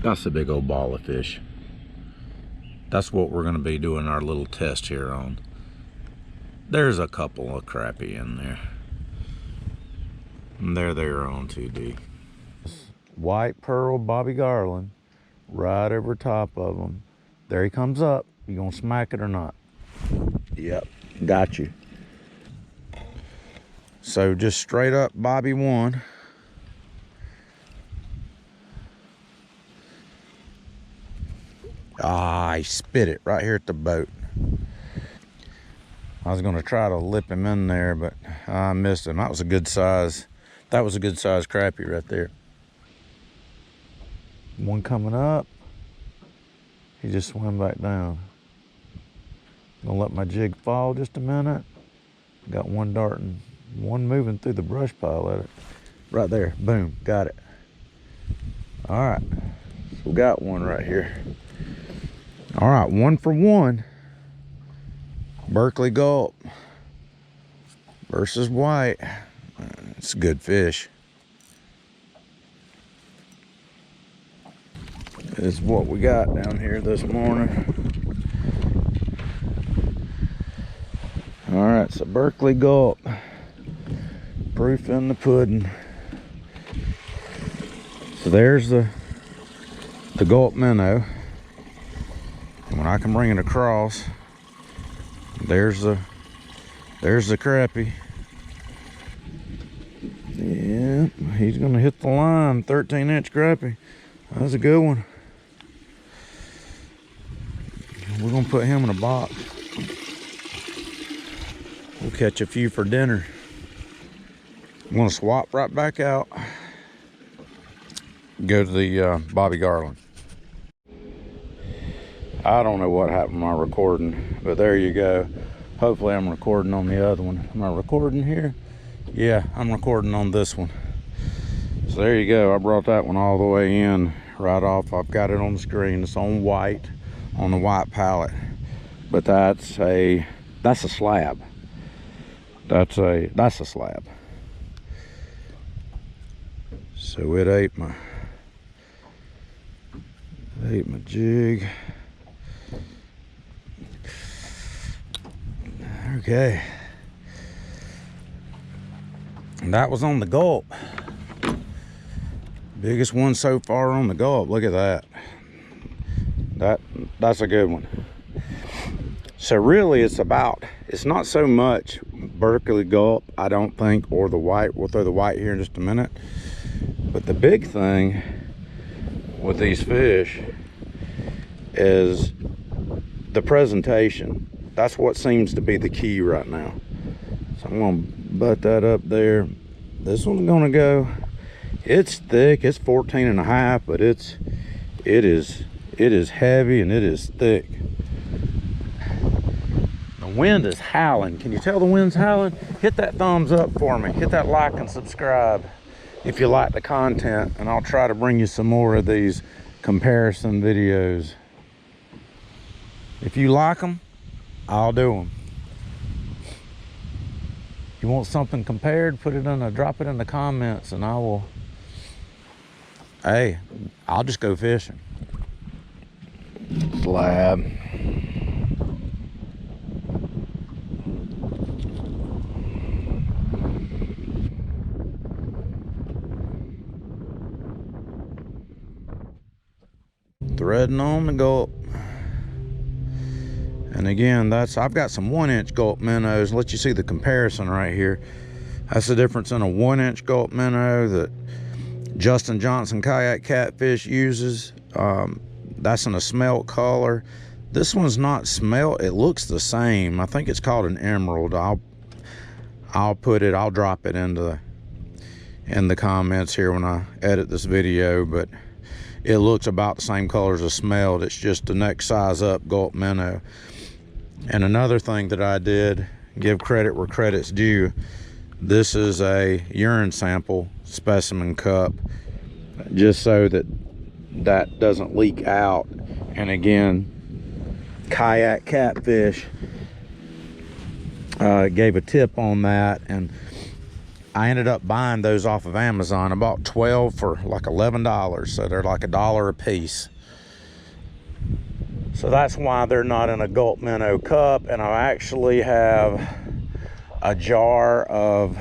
That's a big old ball of fish. That's what we're going to be doing our little test here on. There's a couple of crappie in there. And they're there on 2D. White pearl Bobby Garland right over top of them. There he comes up. You gonna smack it or not? Yep, got you. So just straight up Bobby won. Ah, he spit it right here at the boat. I was gonna try to lip him in there, but I missed him. That was a good size. That was a good size crappie right there. One coming up. He just swam back down. Gonna let my jig fall just a minute. Got one darting, one moving through the brush pile at it. Right there, boom, got it. All right, so we got one right here. All right, 1 for 1. Berkley Gulp versus white. It's a good fish. Is what we got down here this morning. All right, so Berkley Gulp, proof in the pudding. So there's the Gulp Minnow. And when I can bring it across, there's the crappie. Yeah, he's gonna hit the line. 13-inch crappie. That's a good one. We're gonna put him in a box. We'll catch a few for dinner. I'm gonna swap right back out. Go to the Bobby Garland. I don't know what happened to my recording, but there you go. Hopefully I'm recording on the other one. Am I recording here? Yeah, I'm recording on this one. So there you go. I brought that one all the way in right off. I've got it on the screen. It's on white, on the white palette. But that's a slab. That's a slab. So it ate my jig. Okay. And that was on the Gulp. Biggest one so far on the Gulp. Look at that. That's a good one. So really it's not so much Berkley Gulp, I don't think, or the white. We'll throw the white here in just a minute. But the big thing with these fish is the presentation. That's what seems to be the key right now. So I'm gonna butt that up there. This one's gonna go, it's thick, it's 14.5, but it is heavy and it is thick. The wind is howling. Can you tell the wind's howling? Hit that thumbs up for me. Hit that like and subscribe if you like the content, and I'll try to bring you some more of these comparison videos. If you like them, I'll do them. You want something compared, drop it in the comments, and I'll just go fishing. Slab. Threading on the Gulp. And again, I've got some 1-inch Gulp minnows. Let you see the comparison right here. That's the difference in a 1-inch Gulp minnow that Justin Johnson Kayak Catfish uses. That's in a smelt color. This one's not smelt. It looks the same. I think it's called an emerald. I'll drop it in the comments here when I edit this video, but it looks about the same color as a smelt. It's just the next size up Gulp minnow. And another thing that I did, give credit where credit's due, this is a urine sample specimen cup, just so that doesn't leak out. And again, Kayak Catfish gave a tip on that, and I ended up buying those off of Amazon. I bought 12 for like $11, so they're like $1 a piece. So that's why they're not in a Gulp Minnow cup. And I actually have a jar of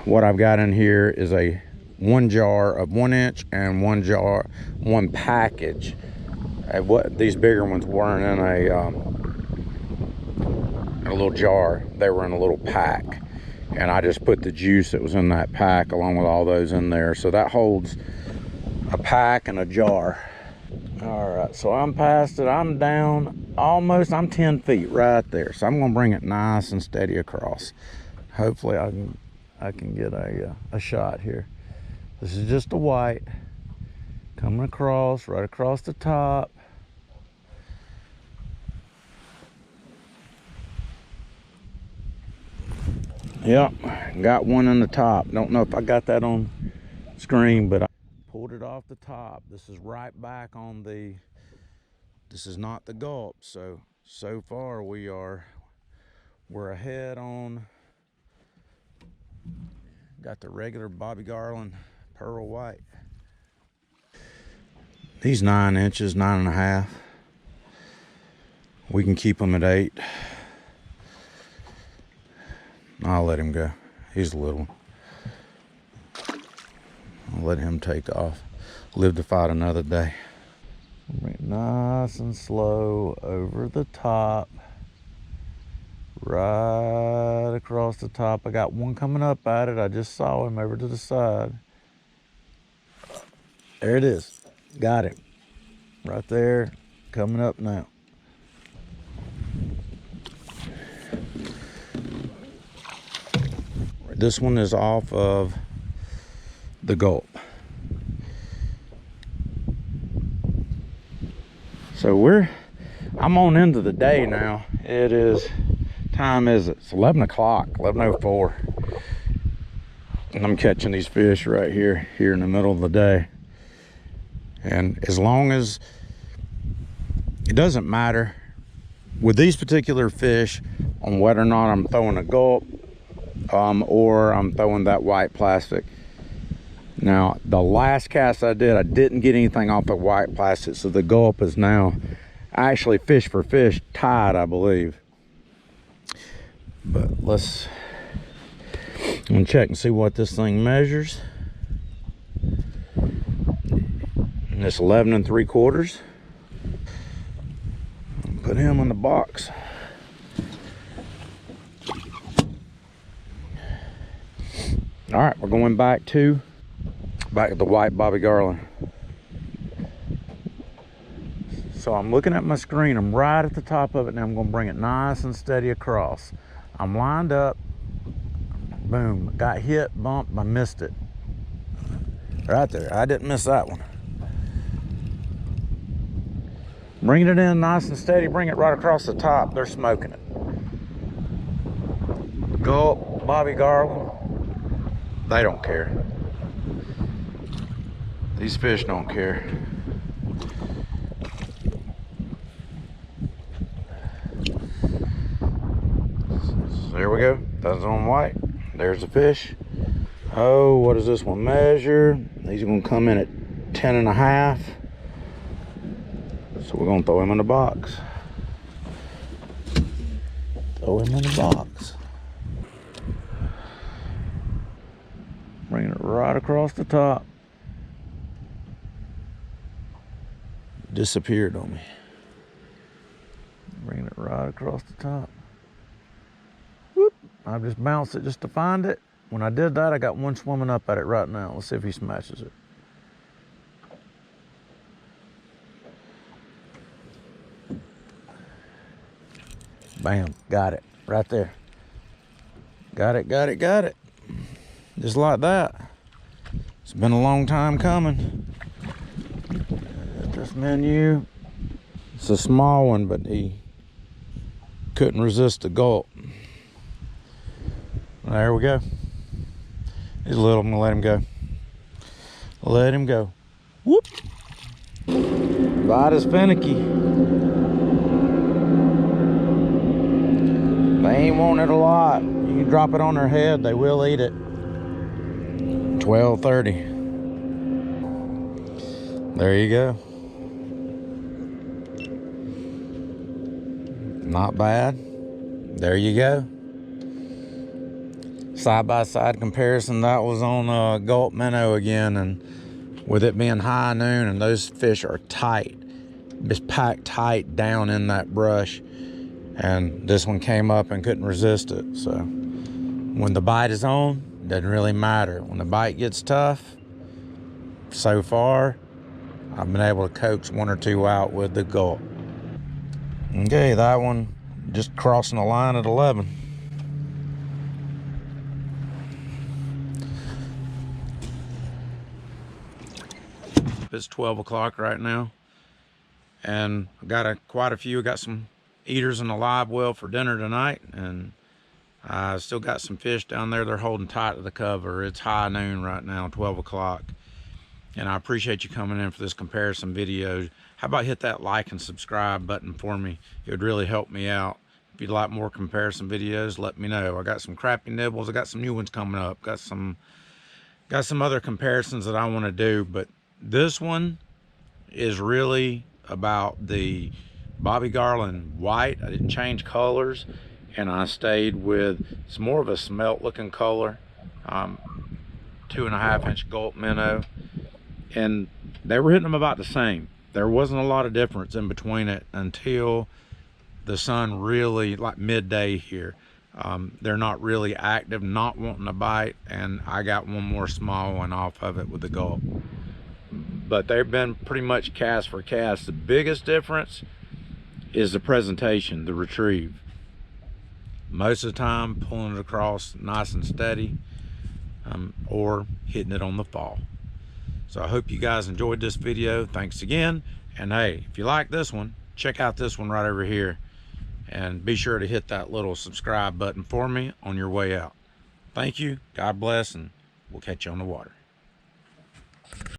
what I've got in here is one jar of 1 inch and one package. What these bigger ones weren't in a little jar, they were in a little pack, and I just put the juice that was in that pack along with all those in there, so that holds a pack and a jar. All right, so I'm past it. I'm down almost, I'm 10 feet right there, so I'm gonna bring it nice and steady across. Hopefully I can get a shot here. This is just a white coming across, right across the top. Yep, got one in the top. Don't know if I got that on screen, but I pulled it off the top. This is right back on this is not the Gulp, so far we're ahead on, got the regular Bobby Garland pearl white. These 9 inches, 9.5. We can keep them at 8. I'll let him go. He's a little one. I'll let him take off. Live to fight another day. Bring it nice and slow over the top. Right across the top. I got one coming up at it. I just saw him over to the side. There it is. Got him. Right there. Coming up now. This one is off of the Gulp. So I'm on into the day now. It is, time is it? It's 11 o'clock, 11:04. And I'm catching these fish right here in the middle of the day. And as long as, it doesn't matter with these particular fish on whether or not I'm throwing a Gulp, or I'm throwing that white plastic. Now, the last cast I did, I didn't get anything off the white plastic, so the Gulp is now actually fish for fish tied, I believe. But I'm gonna check and see what this thing measures. And it's 11 3/4. Put him in the box. All right, we're going back to the white Bobby Garland. So I'm looking at my screen. I'm right at the top of it now. I'm going to bring it nice and steady across. I'm lined up. Boom. Got hit, bumped, I missed it. Right there. I didn't miss that one. Bringing it in nice and steady. Bring it right across the top. They're smoking it. Gulp, Bobby Garland. They don't care. These fish don't care. So there we go. That's on white. There's the fish. Oh, what does this one measure? These are gonna come in at 10.5. So we're gonna throw him in the box. Throw him in the box. Bringing it right across the top. Disappeared on me. Bringing it right across the top. Whoop. I just bounced it just to find it. When I did that, I got one swimming up at it right now. Let's see if he smashes it. Bam, got it, right there. Got it, got it, got it. Just like that. It's been a long time coming. This menu, it's a small one, but he couldn't resist the Gulp. There we go. He's little, I'm gonna let him go. Let him go. Whoop. Bite is finicky. They ain't wanting it a lot. You can drop it on their head, they will eat it. 12:30. There you go. Not bad. There you go. Side-by-side comparison. That was on Gulp Minnow again, and with it being high noon and those fish are tight, just packed tight down in that brush, and this one came up and couldn't resist it. So when the bite is on, doesn't really matter. When the bite gets tough, so far I've been able to coax one or two out with the Gulp. Okay, that one just crossing the line at 11. It's 12 o'clock right now, and I got quite a few. Got some eaters in the live well for dinner tonight, and I still got some fish down there. They're holding tight to the cover. It's high noon right now, 12 o'clock, and I appreciate you coming in for this comparison video. How about hit that like and subscribe button for me? It would really help me out. If you'd like more comparison videos, let me know. I got some crappie nibbles. I got some new ones coming up. Got some other comparisons that I want to do, but this one is really about the Bobby Garland white. I didn't change colors, and I stayed with, it's more of a smelt looking color, 2.5 inch Gulp Minnow, and they were hitting them about the same. There wasn't a lot of difference in between it until the sun really, like midday here. They're not really active, not wanting to bite, and I got one more small one off of it with the Gulp. But they've been pretty much cast for cast. The biggest difference is the presentation, the retrieve. Most of the time pulling it across nice and steady, or hitting it on the fall. So I hope you guys enjoyed this video. Thanks again, and hey, if you like this one, check out this one right over here, and be sure to hit that little subscribe button for me on your way out. Thank you, God bless, and we'll catch you on the water.